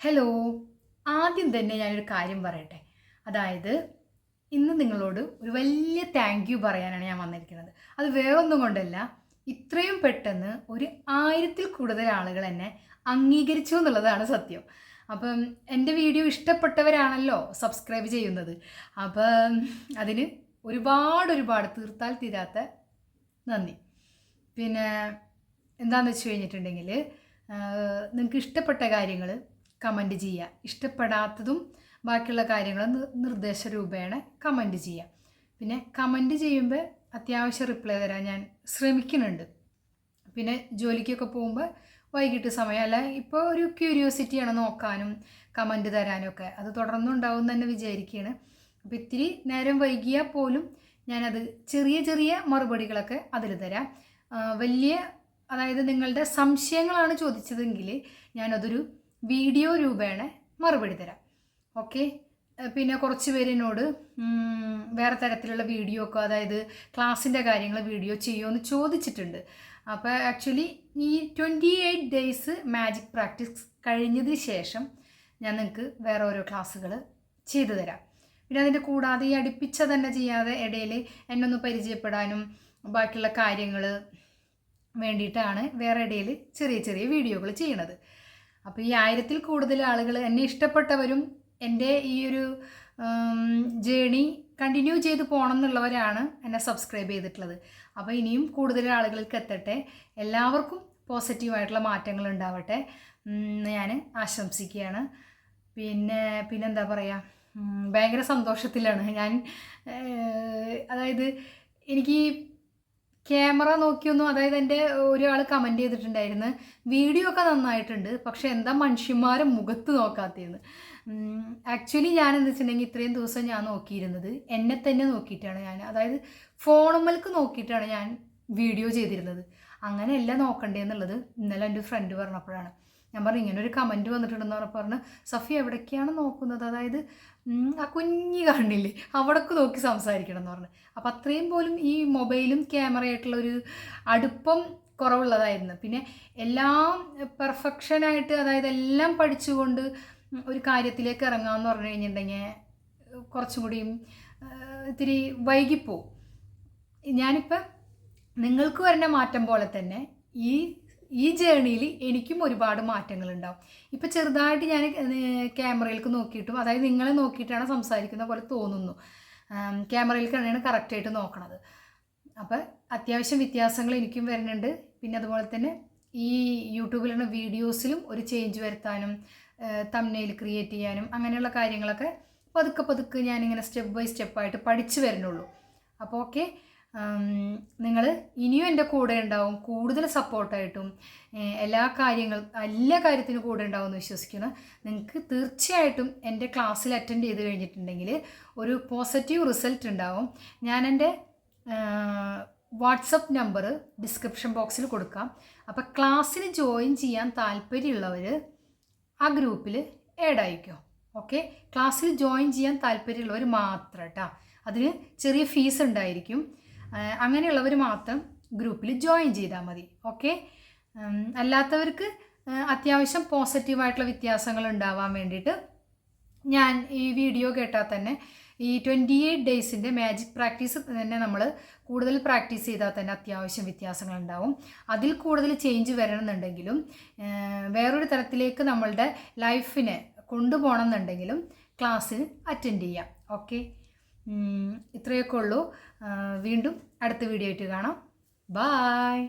Hello, ആദ്യം തന്നെ ഞാനൊരു കാര്യം പറയട്ടെ. അതായത് ഇന്ന് നിങ്ങളോട് ഒരു വലിയ താങ്ക് യു പറയാനാണ് ഞാൻ വന്നിരിക്കുന്നത്. അത് വേറൊന്നും കൊണ്ടല്ല, ഇത്രയും പെട്ടെന്ന് ഒരു 1000-ൽ കൂടുതൽ ആളുകൾ എന്നെ അംഗീകരിച്ചു എന്നുള്ളതാണ് സത്യം. അപ്പം എൻ്റെ വീഡിയോ ഇഷ്ടപ്പെട്ടവരാണല്ലോ സബ്സ്ക്രൈബ് ചെയ്യുന്നത്. അപ്പം അതിന് ഒരുപാട് തീർത്താൽ തീരാത്ത നന്ദി. പിന്നെ എന്താണെന്ന് വെച്ച് കഴിഞ്ഞിട്ടുണ്ടെങ്കിൽ, നിങ്ങൾക്ക് ഇഷ്ടപ്പെട്ട കാര്യങ്ങൾ കമൻറ്റ് ചെയ്യുക, ഇഷ്ടപ്പെടാത്തതും ബാക്കിയുള്ള കാര്യങ്ങൾ നിർദ്ദേശരൂപേണ കമൻറ്റ് ചെയ്യുക. പിന്നെ കമൻറ്റ് ചെയ്യുമ്പോൾ അത്യാവശ്യം റിപ്ലൈ തരാൻ ഞാൻ ശ്രമിക്കുന്നുണ്ട്. പിന്നെ ജോലിക്കൊക്കെ പോകുമ്പോൾ വൈകിട്ട് സമയം അല്ല, ഇപ്പോൾ ഒരു ക്യൂരിയോസിറ്റിയാണ് നോക്കാനും കമൻറ്റ് തരാനും ഒക്കെ. അത് തുടർന്നുണ്ടാവും തന്നെ വിചാരിക്കുകയാണ്. അപ്പോൾ ഇത്തിരി നേരം വൈകിയാൽ പോലും ഞാനത് ചെറിയ മറുപടികളൊക്കെ അതിൽ തരാം. വലിയ അതായത് നിങ്ങളുടെ സംശയങ്ങളാണ് ചോദിച്ചതെങ്കിൽ ഞാനതൊരു വീഡിയോ രൂപേണ മറുപടി തരാം. ഓക്കെ. പിന്നെ കുറച്ച് പേര് എന്നോട് വേറെ തരത്തിലുള്ള വീഡിയോ ഒക്കെ, അതായത് ക്ലാസ്സിൻ്റെ കാര്യങ്ങൾ വീഡിയോ ചെയ്യുമെന്ന് ചോദിച്ചിട്ടുണ്ട്. അപ്പോൾ ആക്ച്വലി ഈ 28 ഡേയ്സ് മാജിക് പ്രാക്ടീസ് കഴിഞ്ഞതിന് ശേഷം ഞാൻ നിങ്ങൾക്ക് വേറെ ഓരോ ക്ലാസ്സുകൾ ചെയ്തു തരാം. പിന്നെ അതിൻ്റെ കൂടാതെ ഈ അടുപ്പിച്ച തന്നെ ചെയ്യാതെ ഇടയിൽ എന്നൊന്ന് പരിചയപ്പെടാനും ബാക്കിയുള്ള കാര്യങ്ങൾ വേണ്ടിയിട്ടാണ് വേറെ ഇടയിൽ ചെറിയ വീഡിയോകൾ ചെയ്യണത്. അപ്പോൾ ഈ 1000-ൽ കൂടുതൽ ആളുകൾ, എന്നെ ഇഷ്ടപ്പെട്ടവരും എൻ്റെ ഈ ഒരു ജേണി കണ്ടിന്യൂ ചെയ്ത് പോകണം എന്നുള്ളവരാണ് എന്നെ സബ്സ്ക്രൈബ് ചെയ്തിട്ടുള്ളത്. അപ്പോൾ ഇനിയും കൂടുതൽ ആളുകൾക്ക് എത്തട്ടെ, എല്ലാവർക്കും പോസിറ്റീവായിട്ടുള്ള മാറ്റങ്ങൾ ഉണ്ടാവട്ടെ എന്ന് ഞാൻ ആശംസിക്കുകയാണ്. പിന്നെന്താ പറയുക, ഭയങ്കര സന്തോഷത്തിലാണ് ഞാൻ. അതായത് എനിക്ക് ക്യാമറ നോക്കിയൊന്നും, അതായത് എൻ്റെ ഒരാൾ കമൻറ്റ് ചെയ്തിട്ടുണ്ടായിരുന്നു, വീഡിയോ ഒക്കെ നന്നായിട്ടുണ്ട്, പക്ഷെ എന്താ മനുഷ്യന്മാരെ മുഖത്ത് നോക്കാത്തതെന്ന്. ആക്ച്വലി ഞാൻ എന്താ വെച്ചിട്ടുണ്ടെങ്കിൽ ഇത്രയും ദിവസം ഞാൻ നോക്കിയിരുന്നത് എന്നെ തന്നെ നോക്കിയിട്ടാണ്. അതായത് ഫോണുമ്മൽക്ക് നോക്കിയിട്ടാണ് ഞാൻ വീഡിയോ ചെയ്തിരുന്നത്. അങ്ങനെയല്ല നോക്കണ്ടേന്നുള്ളത് ഇന്നലെ എൻ്റെ ഫ്രണ്ട് പറഞ്ഞപ്പോഴാണ് ഞാൻ പറഞ്ഞു, ഇങ്ങനെ ഒരു കമൻറ്റ് വന്നിട്ടുണ്ടെന്ന് പറഞ്ഞ്, സഫി എവിടേക്കാണ് നോക്കുന്നത്, അതായത് ആ കുഞ്ഞി കണ്ണില്ലേ അവിടേക്ക് നോക്കി സംസാരിക്കണം എന്ന് പറഞ്ഞു. അപ്പം അത്രയും പോലും ഈ മൊബൈലും ക്യാമറയായിട്ടുള്ളൊരു അടുപ്പം കുറവുള്ളതായിരുന്നു. പിന്നെ എല്ലാം പെർഫെക്ഷനായിട്ട്, അതായത് എല്ലാം പഠിച്ചുകൊണ്ട് ഒരു കാര്യത്തിലേക്ക് ഇറങ്ങാമെന്ന് പറഞ്ഞു കഴിഞ്ഞിട്ടുണ്ടെങ്കിൽ കുറച്ചും കൂടിയും ഇത്തിരി വൈകിപ്പോവും. ഞാനിപ്പം നിങ്ങൾക്ക് വരുന്ന മാറ്റം പോലെ തന്നെ ഈ ജേണിയിൽ എനിക്കും ഒരുപാട് മാറ്റങ്ങളുണ്ടാവും. ഇപ്പം ചെറുതായിട്ട് ഞാൻ ക്യാമറയിലേക്ക് നോക്കിയിട്ടും, അതായത് നിങ്ങളെ നോക്കിയിട്ടാണ് സംസാരിക്കുന്ന പോലെ തോന്നുന്നു. ക്യാമറയിലേക്ക് തന്നെയാണ് കറക്റ്റായിട്ട് നോക്കണത്. അപ്പം അത്യാവശ്യം വ്യത്യാസങ്ങൾ എനിക്കും വരുന്നുണ്ട്. പിന്നെ അതുപോലെ തന്നെ ഈ യൂട്യൂബിലുള്ള വീഡിയോസിലും ഒരു ചേഞ്ച് വരുത്താനും തംബ്നെയിൽ ക്രിയേറ്റ് ചെയ്യാനും അങ്ങനെയുള്ള കാര്യങ്ങളൊക്കെ പതുക്കെ ഞാനിങ്ങനെ സ്റ്റെപ്പ് ബൈ സ്റ്റെപ്പായിട്ട് പഠിച്ചു വരുന്നുള്ളൂ. അപ്പോൾ ഓക്കെ, നിങ്ങൾ ഇനിയും എൻ്റെ കൂടെ ഉണ്ടാവും, കൂടുതൽ സപ്പോർട്ടായിട്ടും എല്ലാ കാര്യത്തിനും കൂടെ ഉണ്ടാവും എന്ന് വിശ്വസിക്കുന്നു. നിങ്ങൾക്ക് തീർച്ചയായിട്ടും എൻ്റെ ക്ലാസ്സിൽ അറ്റൻഡ് ചെയ്ത് കഴിഞ്ഞിട്ടുണ്ടെങ്കിൽ ഒരു പോസിറ്റീവ് റിസൾട്ട് ഉണ്ടാവും. ഞാൻ എൻ്റെ വാട്സപ്പ് നമ്പർ ഡിസ്ക്രിപ്ഷൻ ബോക്സിൽ കൊടുക്കാം. അപ്പോൾ ക്ലാസ്സിന് ജോയിൻ ചെയ്യാൻ താല്പര്യമുള്ളവർ ആ ഗ്രൂപ്പിൽ ആഡ് ആയിക്കോ. ഓക്കെ, ക്ലാസ്സിൽ ജോയിൻ ചെയ്യാൻ താല്പര്യമുള്ളവർ മാത്രം കേട്ടോ. അതിന് ചെറിയ ഫീസ് ഉണ്ടായിരിക്കും. അങ്ങനെയുള്ളവർ മാത്രം ഗ്രൂപ്പിൽ ജോയിൻ ചെയ്താൽ മതി. ഓക്കെ, അല്ലാത്തവർക്ക് അത്യാവശ്യം പോസിറ്റീവായിട്ടുള്ള വ്യത്യാസങ്ങൾ ഉണ്ടാവാൻ വേണ്ടിയിട്ട് ഞാൻ ഈ വീഡിയോ കേട്ടാൽ തന്നെ ഈ 28 ഡേയ്സിൻ്റെ മാജിക് പ്രാക്ടീസ് തന്നെ നമ്മൾ കൂടുതൽ പ്രാക്ടീസ് ചെയ്താൽ തന്നെ അത്യാവശ്യം വ്യത്യാസങ്ങളുണ്ടാവും. അതിൽ കൂടുതൽ ചേഞ്ച് വരണമെന്നുണ്ടെങ്കിലും വേറൊരു തരത്തിലേക്ക് നമ്മളുടെ ലൈഫിനെ കൊണ്ടുപോകണം എന്നുണ്ടെങ്കിലും ക്ലാസ്സിന് അറ്റൻഡ് ചെയ്യാം. ഓക്കെ, ഇത്രയൊക്കെ ഉള്ളൂ. വീണ്ടും അടുത്ത വീഡിയോ ആയിട്ട് കാണാം. ബായ്.